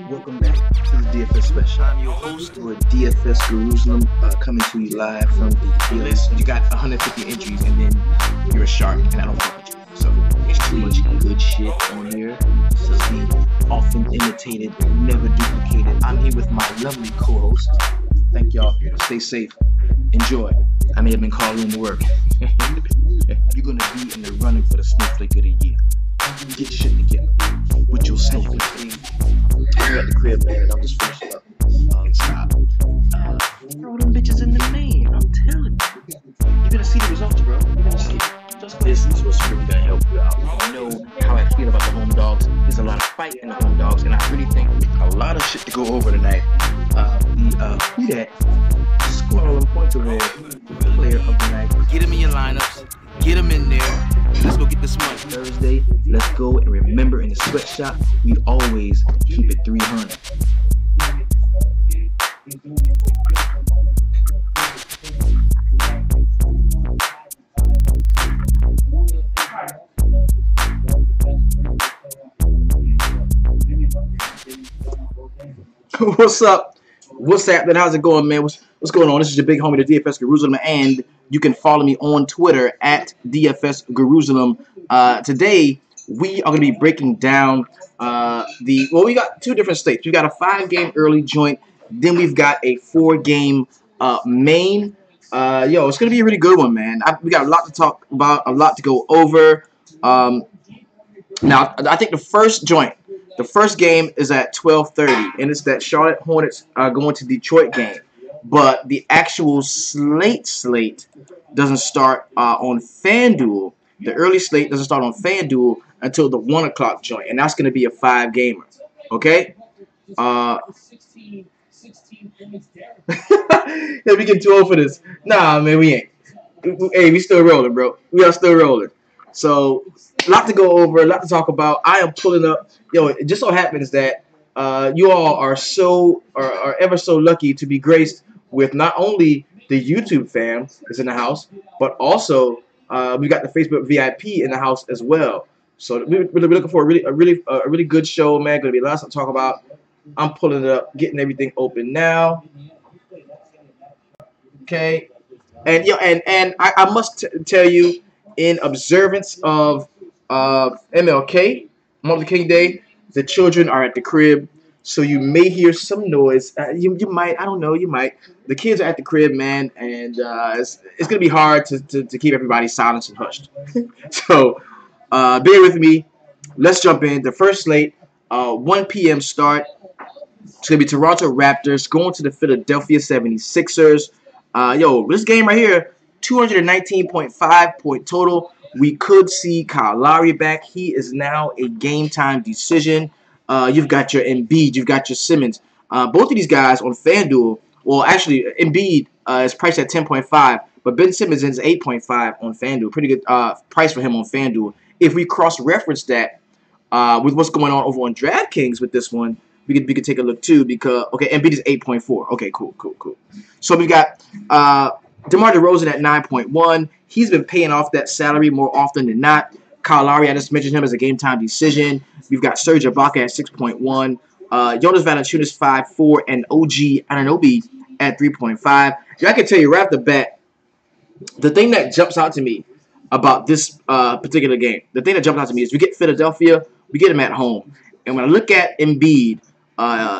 Welcome back to the DFS Special. I'm your host for DFS Jerusalem, coming to you live from the list. You got 150 entries, and then you're a shark, and I don't fuck with you. So there's too much good shit on here. This is the often imitated, never duplicated. I'm here with my lovely co-host. Thank y'all. Stay safe. Enjoy. I may have been called in to work. You're gonna be in the running for the Snowflake of the Year. Get your shit together with your snowflake. I'm at the crib, man, and I'm just finishing up. Stop. Throw them bitches in the main. I'm telling you. You're gonna see the results, bro. You're gonna see it. Just this is what's really gonna help you out. You know how I feel about the home dogs. There's a lot of fight in the home dogs, and I really think a lot of shit to go over tonight. Who that? Squirrel and Pointer Red player of the night. Get him in your lineups. Get him in there. Let's go get this money. Thursday, let's go, and remember, in the sweatshop, we always keep it 300. What's up? What's happening? How's it going, man? What's going on? This is your big homie, the DFS Jerusalem, and you can follow me on Twitter at DFS Jerusalem. Today, we are going to be breaking down we got two different slates. We got a 5-game early joint, then we've got a 4-game main. It's going to be a really good one, man. We got a lot to talk about, a lot to go over. Now, I think the first game is at 12:30, and it's that Charlotte Hornets going to Detroit game. But the actual slate doesn't start on FanDuel. The early slate doesn't start on FanDuel until the 1 o'clock joint, and that's going to be a 5-gamer. Okay? Let me get too old for this. Nah, man, we ain't. Hey, we still rolling, bro. We are still rolling. So, a lot to go over, a lot to talk about. I am pulling up. It just so happens that you all are ever so lucky to be graced with not only the YouTube fam is in the house, but also we got the Facebook VIP in the house as well. So we're looking for a really good show, man. Gonna be lots to talk about. I'm pulling it up, getting everything open now. Okay, and I must tell you, in observance of MLK, Martin Luther King Day, the children are at the crib. So you may hear some noise. You might, I don't know, you might. The kids are at the crib, man, and it's going to be hard to keep everybody silent and hushed. So bear with me. Let's jump in. The first slate, 1 p.m. start. It's going to be Toronto Raptors going to the Philadelphia 76ers. This game right here, 219.5 point total. We could see Kyle Lowry back. He is now a game-time decision. You've got your Embiid, you've got your Simmons. Both of these guys on FanDuel, well, actually, Embiid is priced at 10.5, but Ben Simmons is 8.5 on FanDuel. Pretty good price for him on FanDuel. If we cross-reference that with what's going on over on DraftKings with this one, we could take a look too, because, okay, Embiid is 8.4. Okay, cool. So we've got DeMar DeRozan at 9.1. He's been paying off that salary more often than not. Kyle Lowry, I just mentioned him as a game-time decision. We've got Serge Ibaka at 6.1. Jonas Valanciunas 5.4, and OG Anunoby at 3.5. I can tell you right off the bat, the thing that jumps out to me about this particular game, is we get Philadelphia, we get them at home. And when I look at Embiid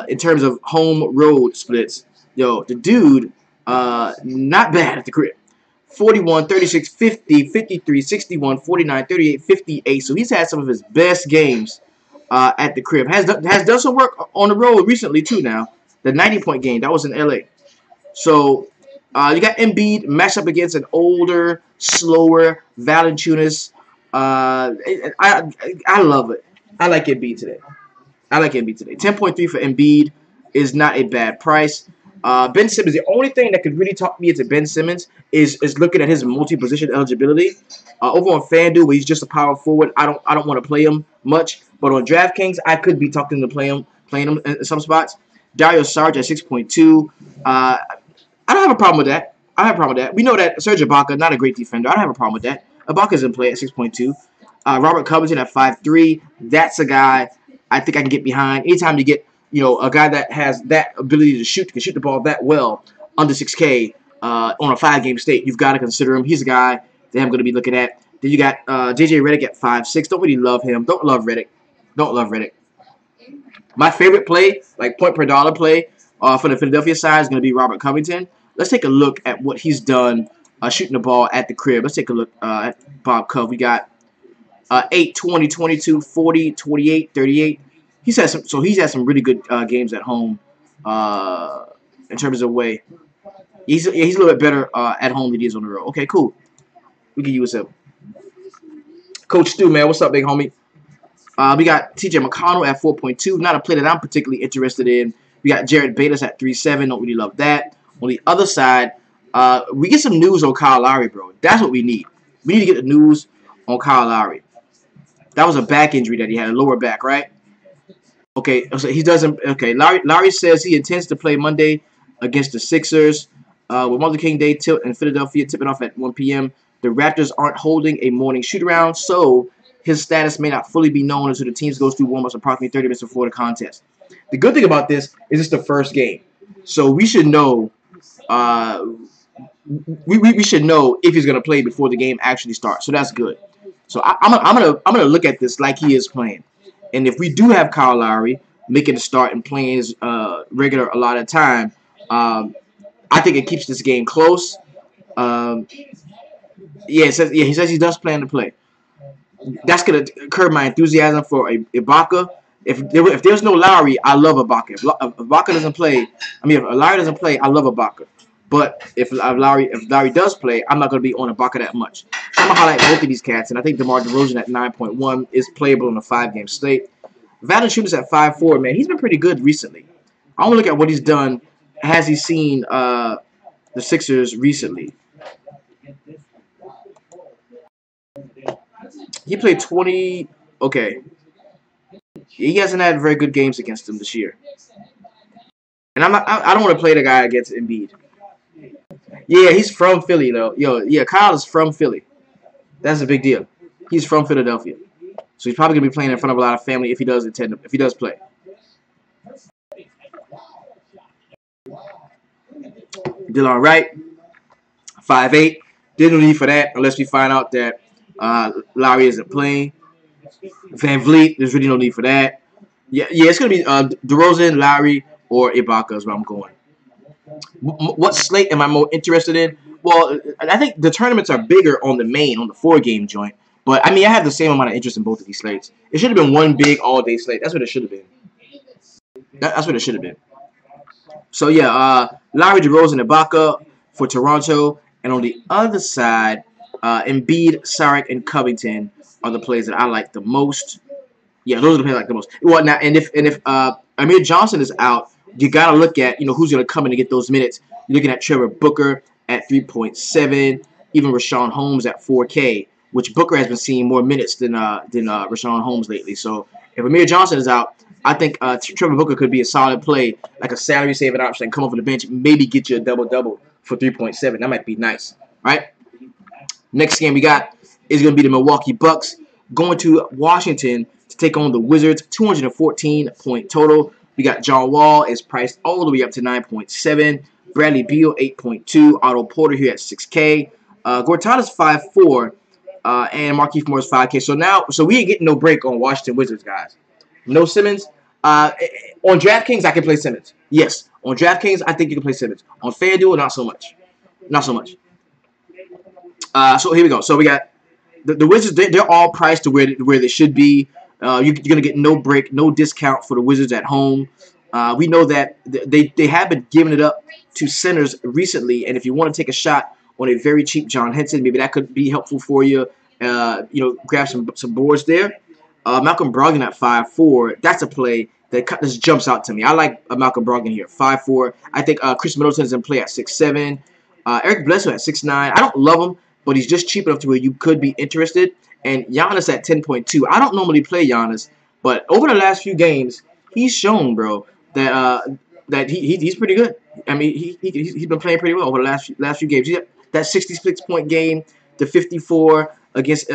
in terms of home-road splits, the dude, not bad at the crib. 41, 36, 50, 53, 61, 49, 38, 58. So he's had some of his best games at the crib. Has done some work on the road recently too now. The 90-point game, that was in LA. So you got Embiid matched up against an older, slower Valanciunas. I love it. I like Embiid today. 10.3 for Embiid is not a bad price. Ben Simmons, the only thing that could really talk me into Ben Simmons is looking at his multi-position eligibility. Over on FanDuel, where he's just a power forward, I don't want to play him much. But on DraftKings, I could be talking to playing him in some spots. Dario Saric at 6.2. I don't have a problem with that. I have a problem with that. We know that Serge Ibaka, not a great defender. I don't have a problem with that. Ibaka's in play at 6.2. Robert Covington at 5.3. That's a guy I think I can get behind. Anytime you get, a guy that has that ability to shoot, can shoot the ball that well under 6K on a 5-game slate, you've got to consider him. He's a guy that I'm going to be looking at. Then you got JJ Redick at 5.6. Don't really love him. Don't love Redick. Don't love Redick. My favorite play, like point per dollar play for the Philadelphia side, is going to be Robert Covington. Let's take a look at what he's done shooting the ball at the crib. Let's take a look at Bob Cove. We got 8, 20, 22, 40, 28, 38. He's had some really good games at home in terms of way. He's a little bit better at home than he is on the road. Okay, cool. We can use him. Coach Stu, man, what's up, big homie? We got TJ McConnell at 4.2. Not a play that I'm particularly interested in. We got Jared Bayless at 3.7. Don't really love that. On the other side, we get some news on Kyle Lowry, bro. That's what we need. We need to get the news on Kyle Lowry. That was a back injury that he had, a lower back, right? Okay, so he doesn't. Okay, Lowry says he intends to play Monday against the Sixers with Martin Luther King Day tilt in Philadelphia tipping off at 1 p.m. The Raptors aren't holding a morning shoot-around, so his status may not fully be known until the teams goes through warm-ups approximately 30 minutes before the contest. The good thing about this is it's the first game, so we should know. We should know if he's gonna play before the game actually starts. So that's good. So I'm gonna look at this like he is playing, and if we do have Kyle Lowry making the start and playing his regular a lot of time, I think it keeps this game close. Yeah, he says he does plan to play. That's gonna curb my enthusiasm for Ibaka. If there's no Lowry, I love Ibaka. If Ibaka doesn't play, if Lowry doesn't play, I love Ibaka. But if Lowry does play, I'm not gonna be on Ibaka that much. So I'm gonna highlight both of these cats, and I think DeMar DeRozan at 9.1 is playable on a 5-game slate. Valanciunas at 5.4, man, he's been pretty good recently. I want to look at what he's done. Has he seen the Sixers recently? He played 20. Okay. He hasn't had very good games against them this year. And I don't want to play the guy against Embiid. Yeah, he's from Philly, though. Yeah, Kyle is from Philly. That's a big deal. He's from Philadelphia. So he's probably going to be playing in front of a lot of family if he does play. Dylan Wright, 5'8". There's no need for that unless we find out that Lowry isn't playing. Van Vliet, there's really no need for that. Yeah, it's going to be DeRozan, Lowry, or Ibaka is where I'm going. What slate am I more interested in? Well, I think the tournaments are bigger on the 4-game joint. But, I have the same amount of interest in both of these slates. It should have been one big all-day slate. That's what it should have been. That's what it should have been. So, yeah, Lowry, DeRozan, Ibaka for Toronto. And on the other side, Embiid, Saric, and Covington are the plays that I like the most. Yeah, those are the plays I like the most. Well, now, and if Amir Johnson is out, you got to look at, who's going to come in and get those minutes. You're looking at Trevor Booker at 3.7, even Rashawn Holmes at 4K, which Booker has been seeing more minutes than Rashawn Holmes lately. So if Amir Johnson is out, I think Trevor Booker could be a solid play, like a salary-saving option, come off the bench, maybe get you a double-double for 3.7. That might be nice, right? Next game we got is going to be the Milwaukee Bucks going to Washington to take on the Wizards, 214-point total. We got John Wall is priced all the way up to 9.7. Bradley Beal, 8.2. Otto Porter here at 6K. Gortata's 5.4. And Markieff Morris 5K. So we ain't getting no break on Washington Wizards, guys. No Simmons. On DraftKings, I can play Simmons. Yes. On DraftKings, I think you can play Simmons. On FanDuel, not so much. Not so much. So here we go. So we got the Wizards. They're all priced to where they should be. You're going to get no break, no discount for the Wizards at home. We know that they have been giving it up to centers recently, and if you want to take a shot on a very cheap John Henson, maybe that could be helpful for you. Grab some boards there. Malcolm Brogdon at 5.4. That's a play. that just jumps out to me. I like Malcolm Brogdon here, 5'4". I think Chris Middleton's in play at 6'7". Eric Bledsoe at 6'9". I don't love him, but he's just cheap enough to where you could be interested. And Giannis at 10.2. I don't normally play Giannis, but over the last few games, he's shown, bro, that he's pretty good. I mean, he's been playing pretty well over the last few games. He had that 66-point game, the 54 against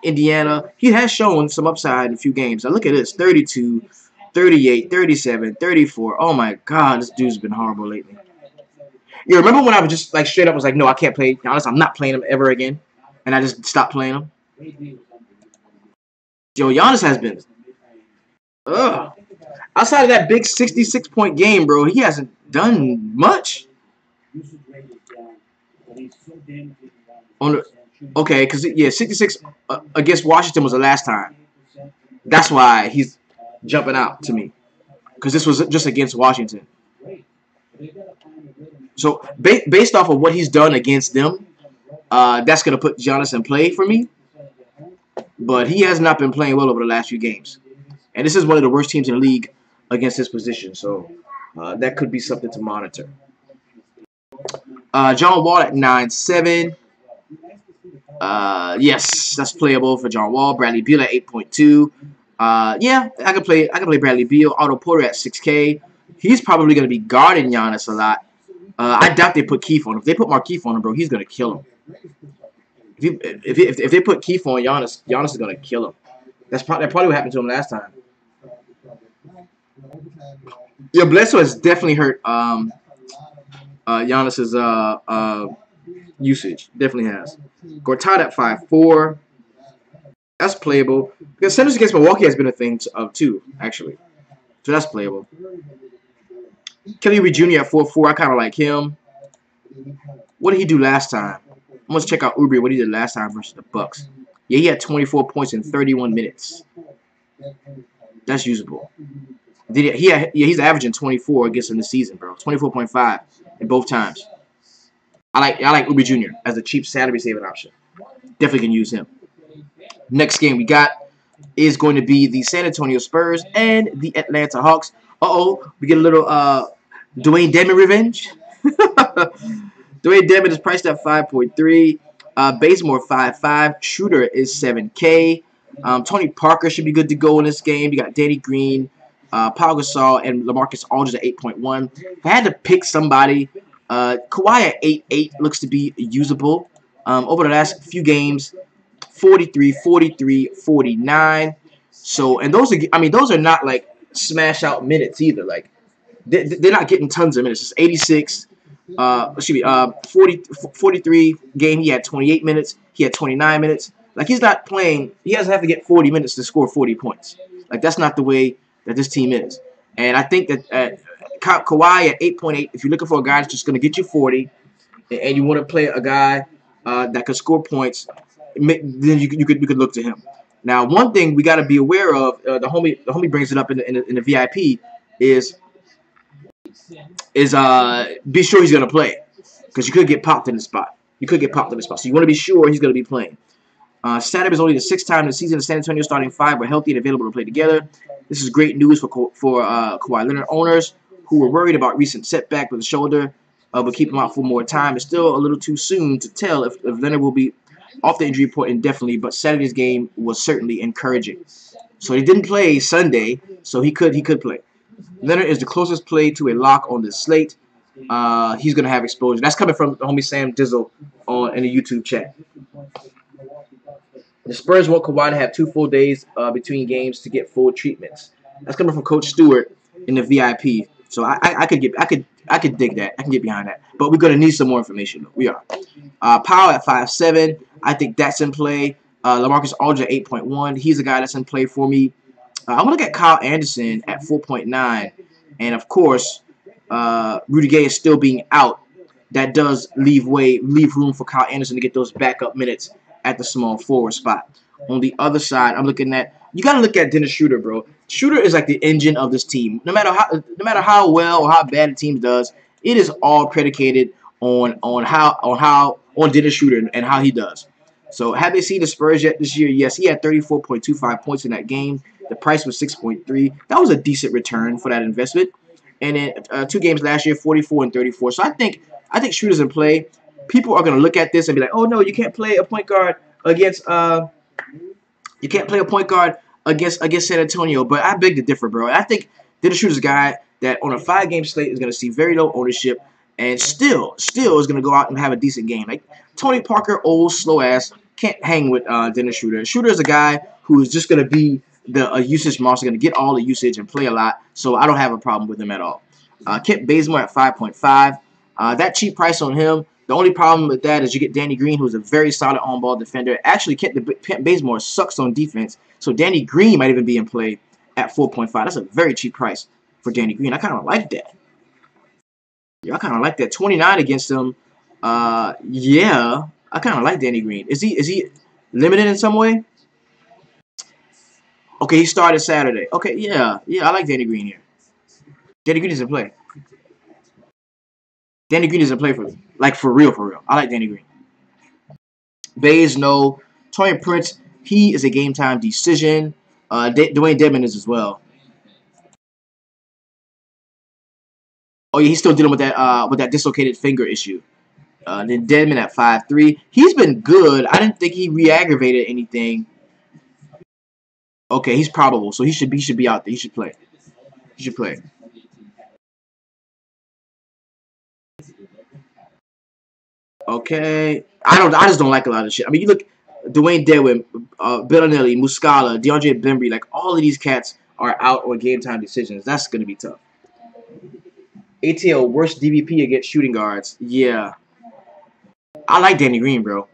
Indiana. He has shown some upside in a few games. Now look at this: 32, 38, 37, 34. Oh my God, this dude's been horrible lately. You remember when I was just like straight up was like, no, I can't play Giannis. I'm not playing him ever again, and I just stopped playing him. Yo, Giannis has been. Ugh. Outside of that big 66-point game, bro, he hasn't done much. On the, okay, because yeah, 66 against Washington was the last time. That's why he's jumping out to me, because this was just against Washington. So based off of what he's done against them, that's gonna put Giannis in play for me. But he has not been playing well over the last few games, and this is one of the worst teams in the league against his position. So that could be something to monitor. John Wall at 9.7. Yes, that's playable for John Wall. Bradley Beal at 8.2. Yeah, I can play Bradley Beal. Otto Porter at 6K. He's probably going to be guarding Giannis a lot. I doubt they put Keith on him. If they put Markieff on him, bro, he's going to kill him. If they put Keith on Giannis, Giannis is going to kill him. That probably what happened to him last time. Yeah, Bledsoe has definitely hurt Giannis's usage. Definitely has. Gortat at 5'4". That's playable. Because centers against Milwaukee has been a thing too, actually. So that's playable. Kelly Oubre Jr. at 4'4". I kind of like him. What did he do last time? I'm going to check out Oubre, what he did last time versus the Bucks. Yeah, he had 24 points in 31 minutes. That's usable. He's averaging 24 against him this season, bro. 24.5 in both times. I like Oubre Jr. as a cheap salary saving option. Definitely can use him. Next game we got is going to be the San Antonio Spurs and the Atlanta Hawks. We get a little Dwayne Dedmon revenge. Dwayne Dedmon is priced at 5.3. Bazemore 5.5. Schroeder is 7K. Tony Parker should be good to go in this game. You got Danny Green, Pau Gasol, and LaMarcus Aldridge at 8.1. If I had to pick somebody, Kawhi at 8.8 looks to be usable. Over the last few games, 43, 43, 49. So, and those are not like smash out minutes either. Like they're not getting tons of minutes. It's 86. 43 game. He had 28 minutes. He had 29 minutes. Like he's not playing. He doesn't have to get 40 minutes to score 40 points. Like that's not the way that this team is. And I think that Kawhi at 8.8. If you're looking for a guy that's just going to get you 40, and you want to play a guy that could score points, then you could look to him. Now, one thing we got to be aware of, the homie brings it up in the VIP is be sure he's going to play, because you could get popped in the spot. So you want to be sure he's going to be playing. Saturday is only the 6th time this season the San Antonio starting 5 were healthy and available to play together. This is great news for Kawhi Leonard owners who were worried about recent setback with the shoulder, but keep him out for more time. It's still a little too soon to tell if Leonard will be off the injury report indefinitely, but Saturday's game was certainly encouraging. So he didn't play Sunday, so he could play. Leonard is the closest play to a lock on this slate. He's going to have exposure. That's coming from the homie Sam Dizzle in the YouTube chat. The Spurs want Kawhi to have 2 full days between games to get full treatments. That's coming from Coach Stewart in the VIP. So I could dig that. I can get behind that. But we're going to need some more information. We are. Powell at 5'7". I think that's in play. LaMarcus Aldridge at 8.1. He's a guy that's in play for me. I'm going to get Kyle Anderson at 4.9. And, of course, Rudy Gay is still being out. That does leave room for Kyle Anderson to get those backup minutes at the small forward spot. On the other side, I'm looking at, you got to look at Dennis Schroeder, bro. Schroeder is like the engine of this team. No matter how well or how bad the team does, it is all predicated on Dennis Schroeder and how he does. So have they seen the Spurs yet this year? Yes, he had 34.25 points in that game. The price was 6.3. That was a decent return for that investment. And then 2 games last year, 44 and 34. So I think shooters in play. People are gonna look at this and be like, oh no, you can't play a point guard against against San Antonio, but I beg to differ, bro. I think Dennis Schroeder's a guy that on a 5-game slate is going to see very low ownership and still is going to go out and have a decent game. Like Tony Parker, old slow ass, can't hang with Dennis Schroeder. Schroeder is a guy who is just going to be a usage monster, going to get all the usage and play a lot. So I don't have a problem with him at all. Kent Bazemore at 5.5. That cheap price on him. The only problem with that is you get Danny Green, who's a very solid on-ball defender. Actually, Kent Bazemore sucks on defense, so Danny Green might even be in play at 4.5. That's a very cheap price for Danny Green. I kind of like that. Yeah, I kind of like that. 29 against him. Yeah, I kind of like Danny Green. Is he limited in some way? Okay, he started Saturday. Okay, yeah, I like Danny Green here. Danny Green doesn't play. Danny Green doesn't play for me. Like, for real, for real. I like Danny Green. Bays, no. Taurean Prince, he is a game-time decision. Dwayne Dedmon is as well. Oh, yeah, he's still dealing with that dislocated finger issue. Then Dedmon at 5'3". He's been good. I didn't think he re-aggravated anything. Okay, he's probable, so he should be out there. He should play. He should play. Okay, I just don't like a lot of shit. I mean, you look, Dwayne Dedmon, Bellinelli, Muscala, DeAndre Bembry, like all of these cats are out on game time decisions. That's gonna be tough. ATL worst DVP against shooting guards. Yeah, I like Danny Green, bro.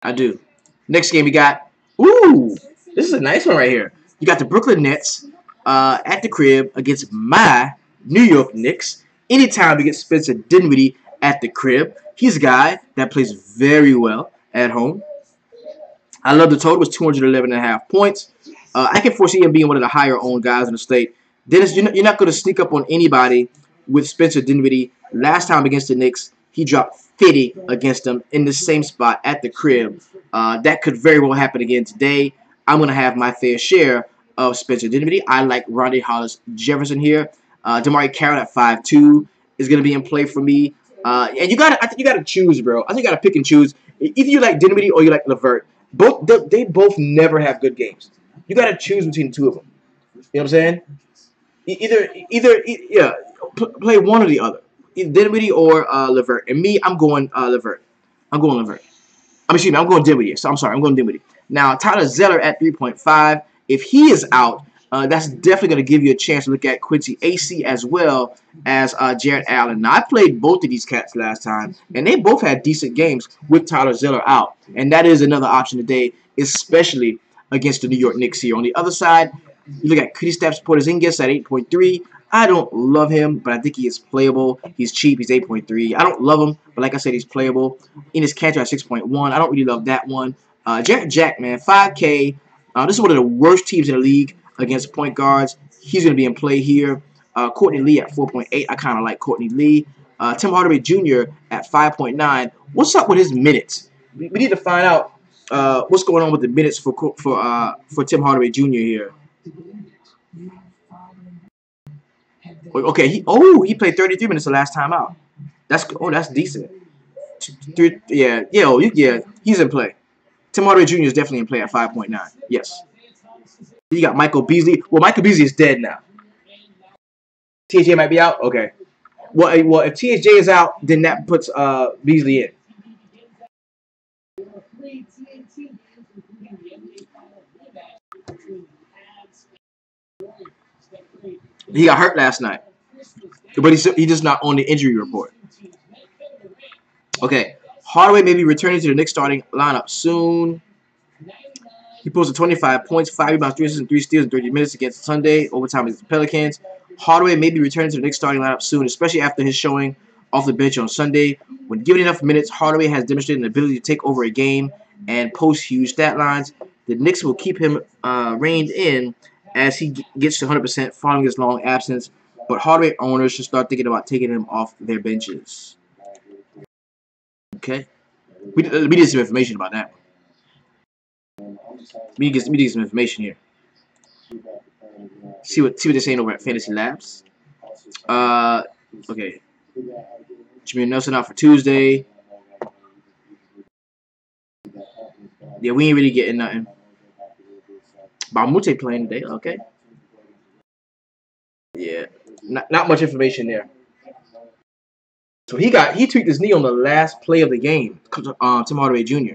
I do. Next game we got. Ooh, this is a nice one right here. You got the Brooklyn Nets at the crib against my New York Knicks. Anytime we get Spencer Dinwiddie at the crib, he's a guy that plays very well at home. I love the total. It was 211.5 points. I can foresee him being one of the higher owned guys in the slate. Dennis, you're not going to sneak up on anybody with Spencer Dinwiddie. Last time against the Knicks, he dropped 50 against them in the same spot at the crib. That could very well happen again today. I'm going to have my fair share of Spencer Dinwiddie. I like Rondae Hollis Jefferson here. Damari Carroll at 5'2" is going to be in play for me. And I think you got to choose, bro. I think you got to pick and choose. Either you like Dinwiddie or you like LeVert. They both never have good games. You got to choose between the two of them. You know what I'm saying? Yeah, play one or the other. Either Dinwiddie or LeVert. And me, I'm going LeVert. I'm going LeVert. Excuse me, I'm going Dinwiddie. So I'm sorry, I'm going Dinwiddie. Now, Tyler Zeller at 3.5. If he is out, that's definitely going to give you a chance to look at Quincy AC as well as Jarrett Allen. Now, I played both of these cats last time, and they both had decent games with Tyler Zeller out. And that is another option today, especially against the New York Knicks here. On the other side, you look at Kristaps Porzingis at 8.3. I don't love him, but I think he is playable. He's cheap. He's 8.3. I don't love him, but like I said, he's playable. Enes Kanter at 6.1. I don't really love that one. Jarrett Jack, man, 5K. This is one of the worst teams in the league against point guards. He's going to be in play here. Courtney Lee at 4.8. I kind of like Courtney Lee. Tim Hardaway Jr. at 5.9. What's up with his minutes? We need to find out what's going on with the minutes for Tim Hardaway Jr. here. Okay, he played 33 minutes the last time out. That's decent. Yeah, he's in play. Tim Hardaway Jr. is definitely in play at 5.9. Yes. You got Michael Beasley. Well, Michael Beasley is dead now. TJ might be out. Okay. Well, if TJ is out, then that puts Beasley in. He got hurt last night, but he just not on the injury report. Okay, Hardaway may be returning to the Knicks starting lineup soon. He posted 25 points, 5 rebounds, 3 assists, and 3 steals in 30 minutes against Sunday overtime against the Pelicans. Hardaway may be returning to the Knicks starting lineup soon, especially after his showing off the bench on Sunday. When given enough minutes, Hardaway has demonstrated an ability to take over a game and post huge stat lines. The Knicks will keep him reined in as he gets to 100% following his long absence, but Hardaway owners should start thinking about taking him off their benches. Okay, we need some information about that. Let me get some information here. See what they're saying over at Fantasy Labs. Okay. Jameer Nelson out for Tuesday. Yeah, we ain't really getting nothing. Balmute playing today. Okay. Yeah. Not much information there. So he tweaked his knee on the last play of the game. Tim Hardaway Jr.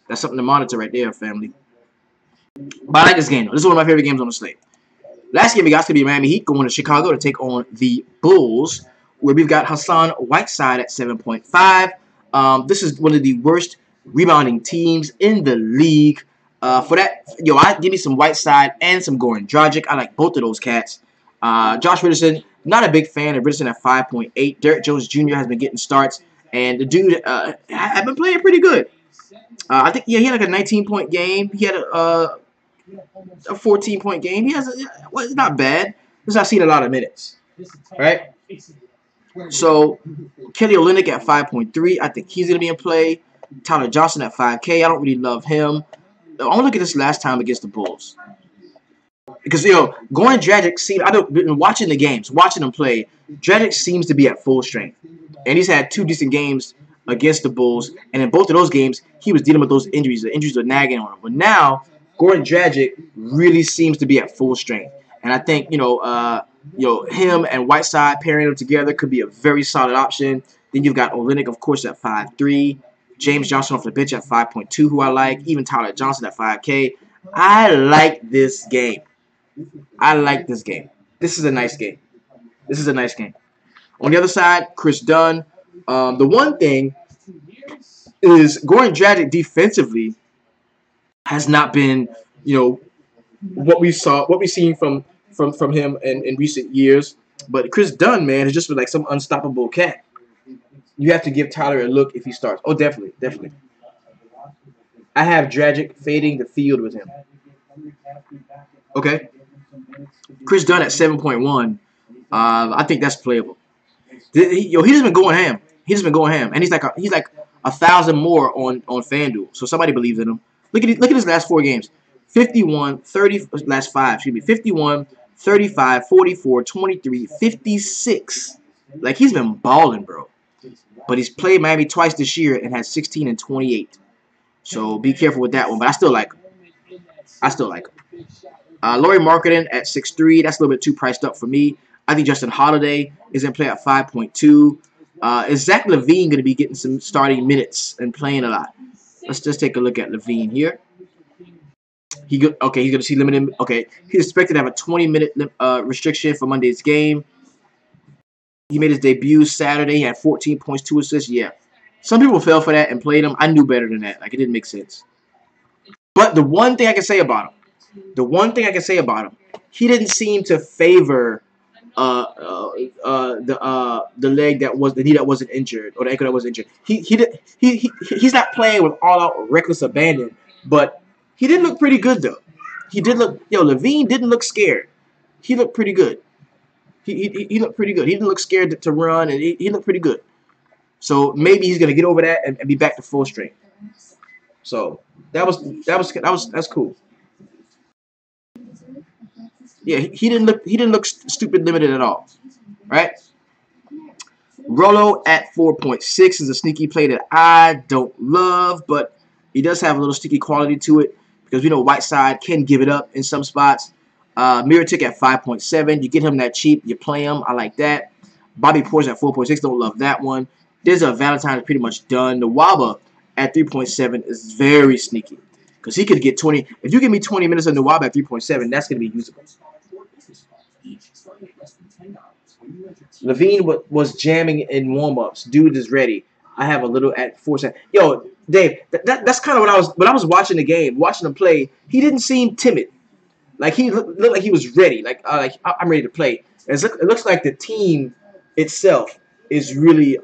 That's something to monitor right there, family. But I like this game though. This is one of my favorite games on the slate. Last game we got is going to be Miami Heat going to Chicago to take on the Bulls, where we've got Hassan Whiteside at 7.5. This is one of the worst rebounding teams in the league. For that, I give me some Whiteside and some Goran Dragic. I like both of those cats. Josh Richardson, not a big fan of Richardson at 5.8. Derrick Jones Jr. has been getting starts, and the dude has been playing pretty good. I think he had like a 19-point game. He had a 14-point game. He has it's not bad. He's not seen a lot of minutes, right? So Kelly Olynyk at 5.3. I think he's gonna be in play. Tyler Johnson at 5K. I don't really love him. I want to look at this last time against the Bulls because Goran Dragic I've been watching the games, watching him play. Dragic seems to be at full strength, and he's had 2 decent games against the Bulls, and in both of those games he was dealing with those injuries. The injuries were nagging on him, but now Goran Dragic really seems to be at full strength, and I think him and Whiteside pairing them together could be a very solid option. Then you've got Olynyk, of course, at 5.3. James Johnson off the bench at 5.2, who I like. Even Tyler Johnson at 5K. I like this game. I like this game. This is a nice game. This is a nice game. On the other side, Chris Dunn. The one thing is Goran Dragic defensively has not been, what we've seen from him in recent years. But Chris Dunn, man, has just been like some unstoppable cat. You have to give Tyler a look if he starts. Oh, definitely, definitely. I have Dragic fading the field with him. Okay. Chris Dunn at 7.1. I think that's playable. He's just been going ham. He's just been going ham, and he's like 1,000 more on FanDuel. So somebody believes in him. Look at his last 4 games. 51, 30, last 5, excuse me. 51, 35, 44, 23, 56. Like, he's been balling, bro. But he's played Miami twice this year and has 16 and 28. So be careful with that one. But I still like him. I still like him. Lauri Markkanen at 6.3. That's a little bit too priced up for me. I think Justin Holiday is in play at 5.2. Is Zach LaVine going to be getting some starting minutes and playing a lot? Let's just take a look at LaVine here. He's going to see limited. Okay, he's expected to have a 20-minute restriction for Monday's game. He made his debut Saturday. He had 14 points, 2 assists. Yeah, some people fell for that and played him. I knew better than that. Like, it didn't make sense. But the one thing I can say about him, he didn't seem to favor the leg the knee that wasn't injured or the ankle that wasn't injured. He's not playing with all out reckless abandon, but he did look pretty good though. He did look. LaVine didn't look scared. He looked pretty good. He looked pretty good. He didn't look scared to run, and he looked pretty good. So maybe he's gonna get over that and be back to full strength. So that's cool. Yeah, he didn't look stupid limited at all, right? Rolo at 4.6 is a sneaky play that I don't love, but he does have a little sneaky quality to it because we know Whiteside can give it up in some spots. Mirotic at 5.7. You get him that cheap, you play him. I like that. Bobby Portis at 4.6. Don't love that one. There's a Valentine is pretty much done. The Waba at 3.7 is very sneaky because he could get 20. If you give me 20 minutes on the Waba at 3.7, that's going to be usable. LaVine was jamming in warm-ups. Dude is ready. I have a little at 4. Yo, Dave, that's kind of when I was watching the game, watching him play. He didn't seem timid. Like he looked like he was ready. Like I'm ready to play. It looks like the team itself is really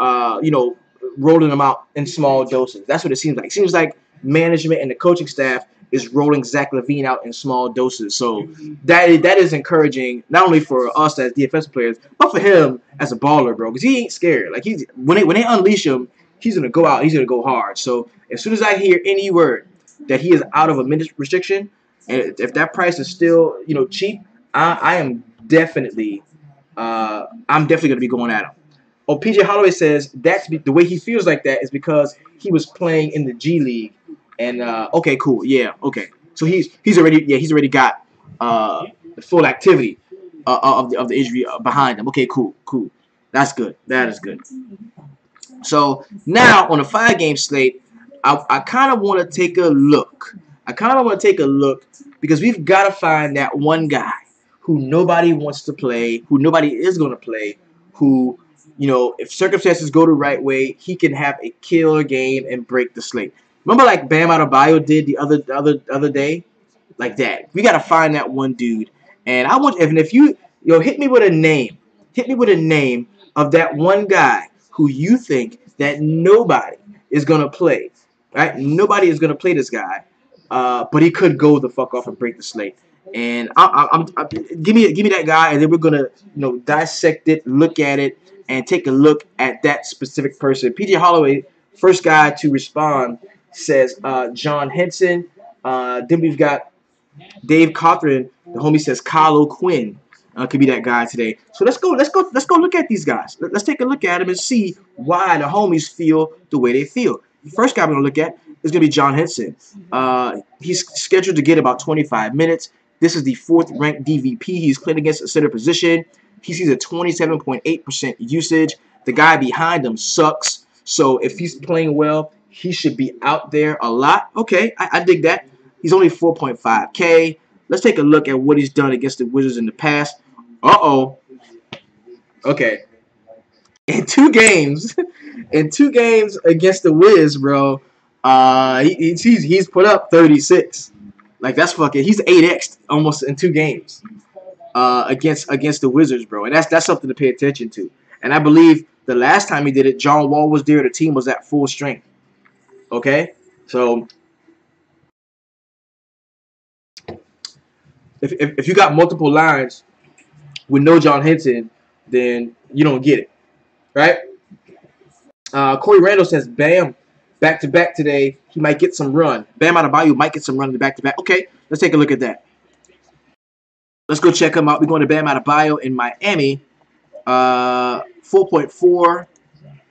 rolling them out in small doses. That's what it seems like. It seems like management and the coaching staff is rolling Zach LaVine out in small doses. So that is encouraging, not only for us as DFS players, but for him as a baller, bro. Because he ain't scared. Like when they unleash him, he's gonna go out. He's gonna go hard. So as soon as I hear any word that he is out of a minute restriction, and if that price is still cheap, I am definitely I'm definitely going to be going at him. Oh, PJ Holloway says the way he feels like that is because he was playing in the G League, and okay, cool, yeah, okay. So he's already got the full activity of the injury behind him. Okay, cool. That's good. That is good. So now on a 5-game slate, I kind of want to take a look. Because we've got to find that one guy who nobody wants to play, who nobody is going to play, who, if circumstances go the right way, he can have a killer game and break the slate. Remember, like Bam Adebayo did the other day, like that. We got to find that one dude, and I want. And if you hit me with a name, of that one guy who you think that nobody is gonna play, right? Nobody is gonna play this guy, but he could go the fuck off and break the slate. And give me that guy, and then we're gonna dissect it, look at it, and take a look at that specific person. PJ Holloway, first guy to respond, says John Henson. Then we've got Dave Cothran, the homie, says Kyle O'Quinn could be that guy today. So let's go look at these guys. Let's take a look at them and see why the homies feel the way they feel. The first guy we're gonna look at is gonna be John Henson. He's scheduled to get about 25 minutes. This is the 4th ranked DVP. He's playing against a center position. He sees a 27.8% usage. The guy behind him sucks. So if he's playing well, he should be out there a lot. Okay, I dig that. He's only 4.5K. Let's take a look at what he's done against the Wizards in the past. Uh-oh. Okay. In 2 games, against the Wiz, bro, he's put up 36. Like, that's fucking. He's 8x almost in 2 games against the Wizards, bro, and that's something to pay attention to. And I believe the last time he did it, John Wall was there. The team was at full strength. Okay, so if you got multiple lines with no John Henson, then you don't get it, right? Corey Randall says, Bam, back-to-back today. He might get some run. Bam Adebayo might get some run in the back-to-back. Okay, let's take a look at that. Let's go check him out. We're going to Bam Adebayo in Miami. 4.4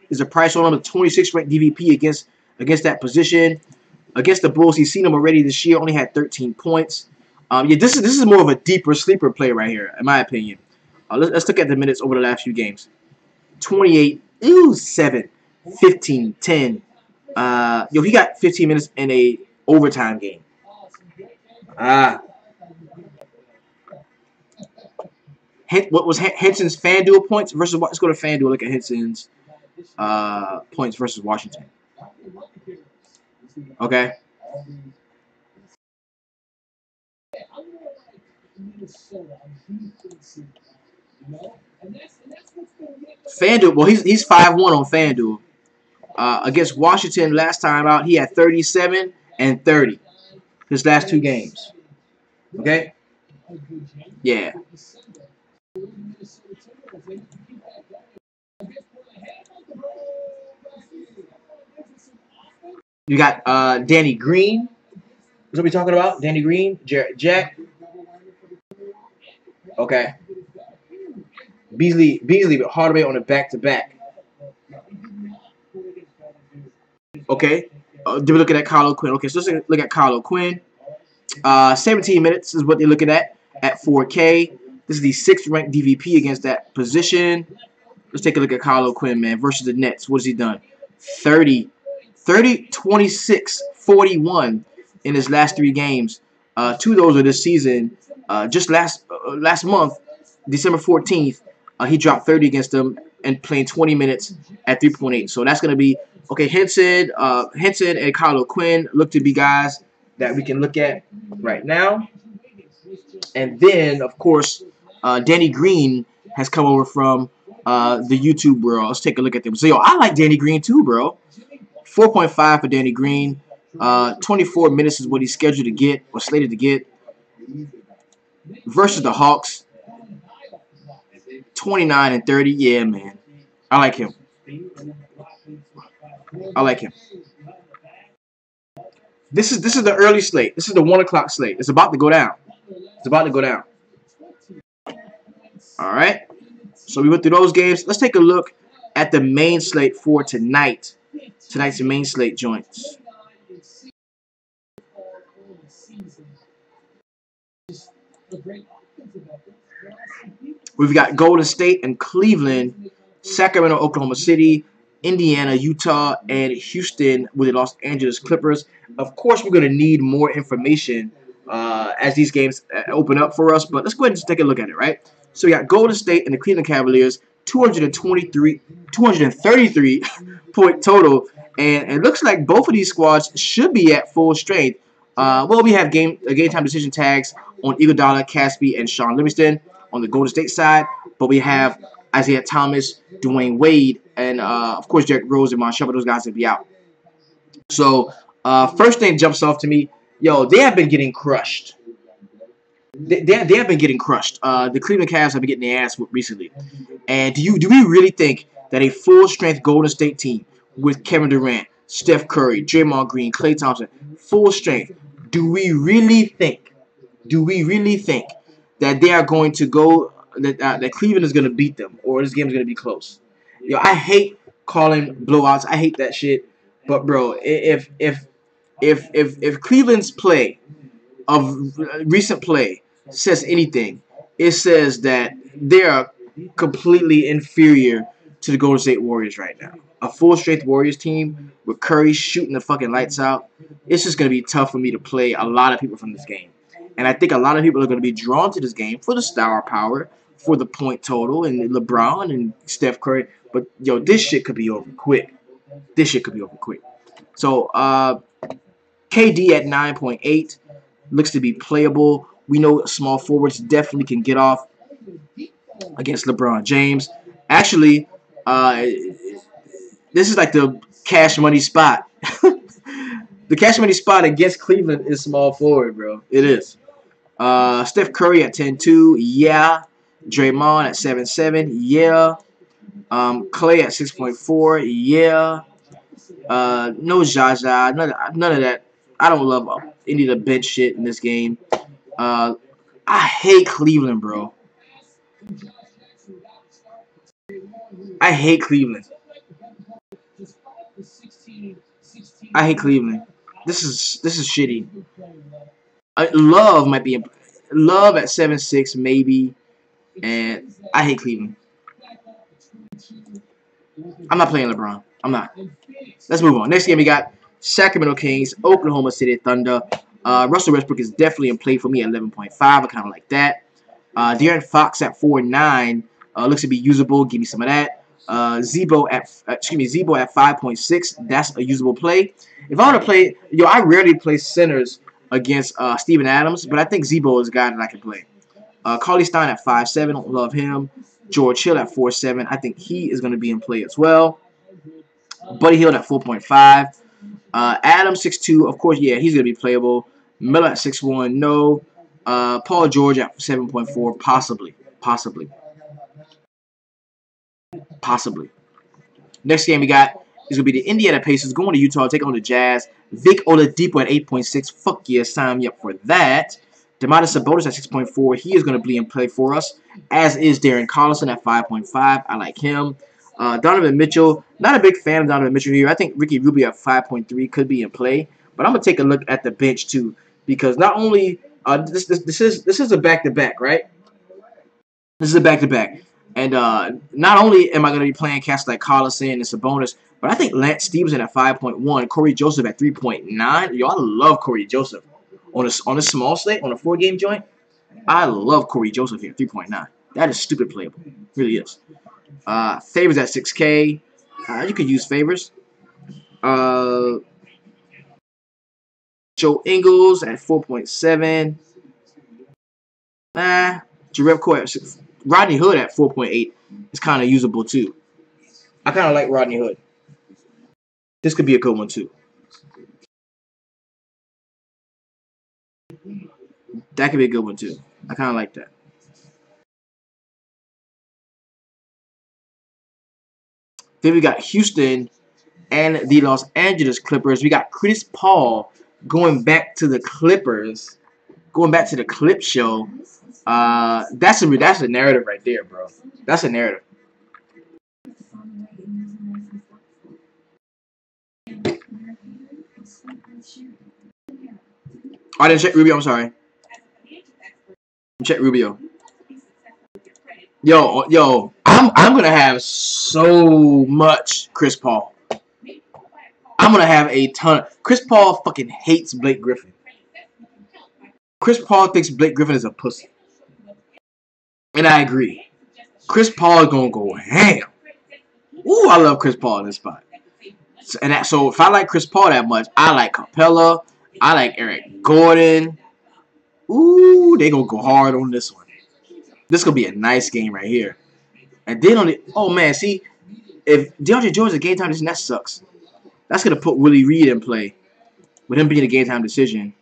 is the price on him. A 26 ranked DVP against that position. Against the Bulls, he's seen him already this year. Only had 13 points. Yeah, this is more of a deeper sleeper play right here, in my opinion. Let's look at the minutes over the last few games. 28, 7, 15, 10. He got 15 minutes in a overtime game. What was Henson's FanDuel points versus what? Let's go to FanDuel. Look at Henson's points versus Washington. Okay. FanDuel. Well, he's 5-1 on FanDuel. Against Washington last time out, he had 37 and 30. His last 2 games. Okay. Yeah. You got Danny Green. That's what we talking about. Danny Green, Jarrett Jack. Okay. Beasley, but Hardaway on a back-to-back. Okay. Did we look at Kyle O'Quinn? Okay, so let's look at Kyle O'Quinn. 17 minutes is what they're looking at 4K. This is the 6th ranked DVP against that position. Let's take a look at Kyle O'Quinn, man, versus the Nets. What has he done? 30, 26, 41 in his last 3 games. 2 of those are this season. Just last month, December 14th, he dropped 30 against them and playing 20 minutes at 3.8. So that's going to be, okay, Henson and Kyle O'Quinn look to be guys that we can look at right now. And then, of course, Danny Green has come over from the YouTube world. Let's take a look at them. So, I like Danny Green too, bro. 4.5 for Danny Green. 24 minutes is what he's scheduled to get or slated to get. Versus the Hawks. 29 and 30. Yeah, man. I like him. This is the early slate. This is the 1 o'clock slate. It's about to go down. It's about to go down. All right. So we went through those games. Let's take a look at the main slate for tonight. Tonight's main slate joints. We've got Golden State and Cleveland, Sacramento, Oklahoma City, Indiana, Utah, and Houston with the Los Angeles Clippers. Of course, we're going to need more information as these games open up for us, but let's go ahead and just take a look at it, right? So we got Golden State and the Cleveland Cavaliers, 233 point total, and it looks like both of these squads should be at full strength. Well, we have game time decision tags on Iguodala, Caspi, and Sean Livingston on the Golden State side, but we have Isaiah Thomas, Dwayne Wade, and of course Derrick Rose and Montrezl. Those guys will be out. So first thing jumps off to me, yo, they have been getting crushed. They have been getting crushed. The Cleveland Cavs have been getting their ass whipped recently. And do we really think that a full strength Golden State team with Kevin Durant, Steph Curry, Draymond Green, Klay Thompson, full strength, do we really think that they are going to go that Cleveland is going to beat them, or this game is going to be close? Yo, I hate calling blowouts. I hate that shit. But bro, if Cleveland's play of recent play says anything, it says that they are completely inferior to the Golden State Warriors right now. A full strength Warriors team with Curry shooting the fucking lights out. It's just going to be tough for me to play a lot of people from this game. And I think a lot of people are going to be drawn to this game for the star power, for the point total, and LeBron and Steph Curry. But, yo, this shit could be over quick. This shit could be over quick. So, KD at 9.8 looks to be playable. We know small forwards definitely can get off against LeBron James. Actually, this is like the cash money spot. The cash money spot against Cleveland is small forward, bro. It is. Steph Curry at 10.2, yeah. Draymond at 7.7, yeah. Klay at 6.4, yeah. No Jaja, none of that. I don't love any of the bench shit in this game. I hate Cleveland, bro. I hate Cleveland. I hate Cleveland. This is shitty. Love might be Love at 7.6 maybe, and I hate Cleveland. I'm not playing LeBron. I'm not. Let's move on. Next game we got Sacramento Kings, Oklahoma City Thunder. Russell Westbrook is definitely in play for me at 11.5. I kind of like that. De'Aaron Fox at 4.9 looks to be usable. Give me some of that. Zebo at 5.6. That's a usable play. If I want to play, I rarely play centers against Steven Adams, but I think Zebo is a guy that I can play. Carly Stein at 5.7. Don't love him. George Hill at 4.7. I think he is going to be in play as well. Buddy Hield at 4.5. Adams 6.2. Of course, yeah, he's going to be playable. Miller at 6.1. No. Paul George at 7.4. Possibly. Next game we got is going to be the Indiana Pacers going to Utah, taking on the Jazz. Vic Oladipo at 8.6. Fuck yeah, sign me up for that. Domantas Sabonis at 6.4. He is going to be in play for us, as is Darren Collison at 5.5. I like him. Donovan Mitchell, not a big fan of Donovan Mitchell here. I think Ricky Rubio at 5.3 could be in play, but I'm gonna take a look at the bench too, because not only this is a back-to-back, right? This is a back-to-back, and not only am I gonna be playing cats like Collison and Sabonis, but I think Lance Stevenson at 5.1, Corey Joseph at 3.9. Yo, I love Corey Joseph on a small slate on a 4-game joint. I love Corey Joseph here, 3.9. That is stupid playable, really is. Favors at 6K. You could use favors. Joe Ingles at 4.7. Jerebko at 6. Rodney Hood at 4.8 is kind of usable too. I kind of like Rodney Hood. This could be a good one too. That could be a good one too. I kind of like that. Then we got Houston and the Los Angeles Clippers. We got Chris Paul going back to the Clippers, going back to the clip show, that's a narrative right there, bro. That's a narrative. I didn't check Rubio. I'm sorry. Check Rubio. Yo, I'm gonna have so much Chris Paul. I'm gonna have a ton. Chris Paul fucking hates Blake Griffin. Chris Paul thinks Blake Griffin is a pussy, and I agree. Chris Paul is gonna go ham. Ooh, I love Chris Paul in this spot. So if I like Chris Paul that much, I like Capella. I like Eric Gordon. Ooh, they gonna go hard on this one. This gonna be a nice game right here. And then on the man, see if DeAndre Jordan's a game time decision, that sucks. That's gonna put Willie Reed in play with him being a game time decision.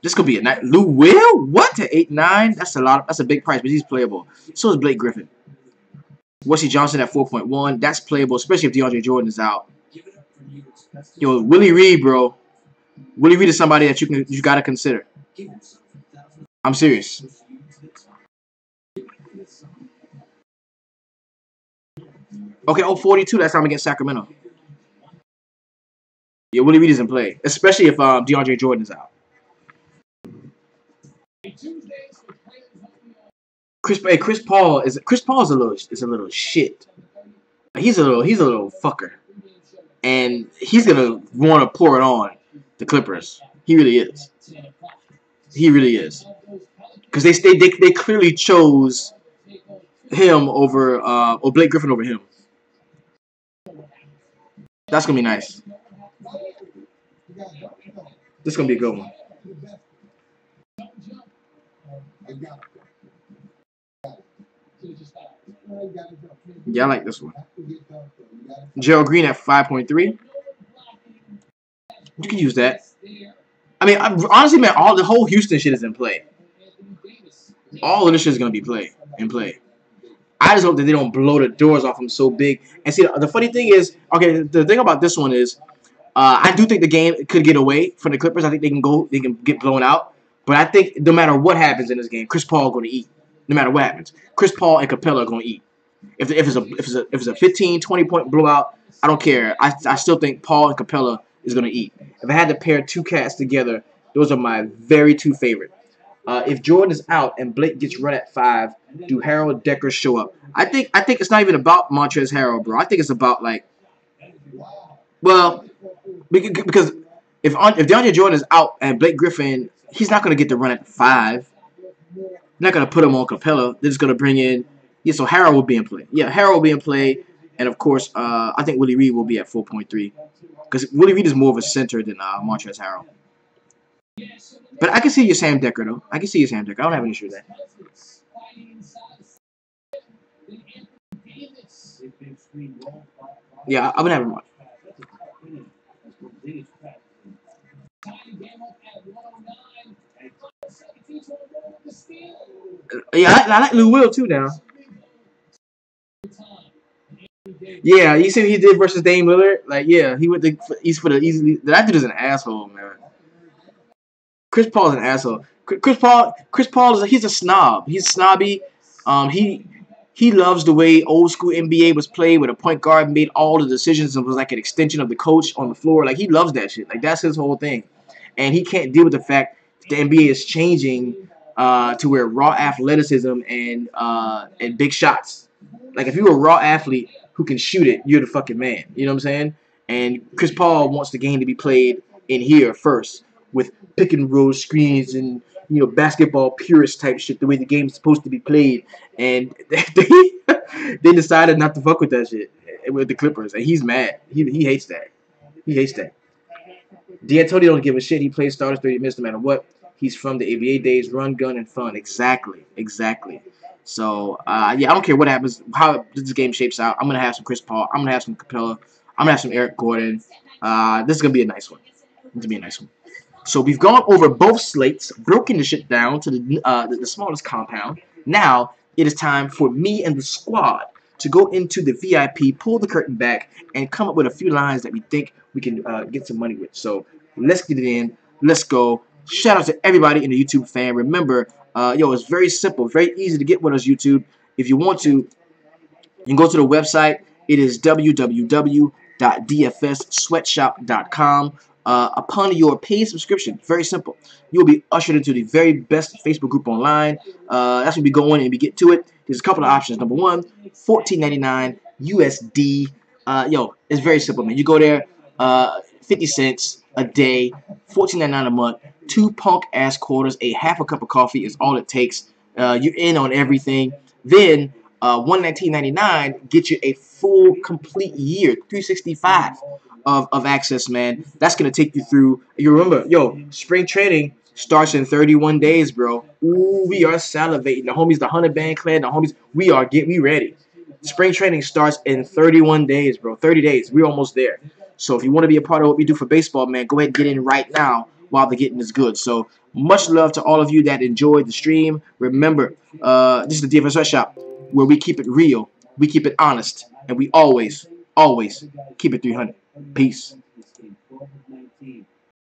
This could be a night. Lou Will? What to 8-9? That's a lot. That's a big price, but he's playable. So is Blake Griffin. Wesley Johnson at 4.1. That's playable, especially if DeAndre Jordan is out. Yo, Willie Reed, bro. Willie Reed is somebody that you gotta consider. I'm serious. Okay, 42. That's time against Sacramento. Yeah, Willie Reed is in play, especially if DeAndre Jordan is out. Chris Paul is a little shit. He's a little fucker, and he's gonna want to pour it on the Clippers. He really is. He really is. Because they clearly chose him over or Blake Griffin over him. That's gonna be nice. This is gonna be a good one. Yeah, I like this one. Gerald Green at 5.3. You can use that. I mean, honestly, man, the whole Houston shit is in play. All of this shit is gonna be in play. I just hope that they don't blow the doors off him so big. And see, the funny thing is, okay, the thing about this one is, I do think the game could get away from the Clippers. I think they can get blown out. But I think no matter what happens in this game, Chris Paul is going to eat. No matter what happens, Chris Paul and Capella are going to eat. If it's a 15, 20-point blowout, I don't care. I still think Paul and Capella is going to eat. If I had to pair two cats together, those are my very two favorite. If Jordan is out and Blake gets run at 5, do Harold Decker show up? I think it's not even about Montrezl Harrell, bro. I think it's about because if DeAndre Jordan is out and Blake Griffin, he's not going to get the run at 5. They're not going to put him on Capella. They're just going to bring in so Harrell will be in play. Yeah, Harrell will be in play, and of course, I think Willie Reed will be at 4.3 because Willie Reed is more of a center than Montrezl Harrell. But I can see your Sam Decker, though. I can see your Sam Decker. I don't have an issue with that. Yeah, I'm going to have him watch. Yeah, I like Lou Will, too, now. Yeah, you see what he did versus Dame Lillard? Like, yeah, he went to East for the easily. That dude is an asshole, man. Chris Paul is an asshole. Chris Paul he's a snob. He's snobby. He loves the way old school NBA was played, where the point guard made all the decisions and was like an extension of the coach on the floor. Like, he loves that shit. Like, that's his whole thing, and he can't deal with the fact that the NBA is changing to where raw athleticism and big shots. Like, if you're a raw athlete who can shoot it, you're the fucking man. You know what I'm saying? And Chris Paul wants the game to be played in here first with pick and roll screens and basketball purist type shit, the way the game's supposed to be played. And they decided not to fuck with that shit with the Clippers, and he's mad. He hates that. He hates that. D'Antoni don't give a shit. He plays starters 30 minutes no matter what. He's from the ABA days, run, gun, and fun. Exactly. So, yeah, I don't care what happens, how this game shapes out. I'm going to have some Chris Paul. I'm going to have some Capella. I'm going to have some Eric Gordon. This is going to be a nice one. So we've gone over both slates, broken the shit down to the smallest compound. Now it is time for me and the squad to go into the VIP, pull the curtain back, and come up with a few lines that we think we can get some money with. So let's get it in. Let's go. Shout out to everybody in the YouTube fan. Remember, it's very simple, very easy to get with us, YouTube. If you want to, you can go to the website. It is www.dfssweatshop.com. Upon your paid subscription, very simple, you'll be ushered into the very best Facebook group online. That's when we go in and we get to it. There's a couple of options. Number one, $14.99 USD. It's very simple, man. You go there, 50 cents a day, $14.99 a month, two punk ass quarters, a half a cup of coffee is all it takes. You're in on everything. Then $119.99 get you a full complete year, 365 of access, man. That's gonna take you through. You remember, spring training starts in 31 days, bro. Ooh, we are salivating. The homies, the 100 band clan, the homies, we ready. Spring training starts in 31 days, bro. 30 days. We're almost there. So if you want to be a part of what we do for baseball, man, go ahead and get in right now while the getting is good. So much love to all of you that enjoyed the stream. Remember, this is the DFS Shop where we keep it real, we keep it honest, and we always keep it 300. Peace.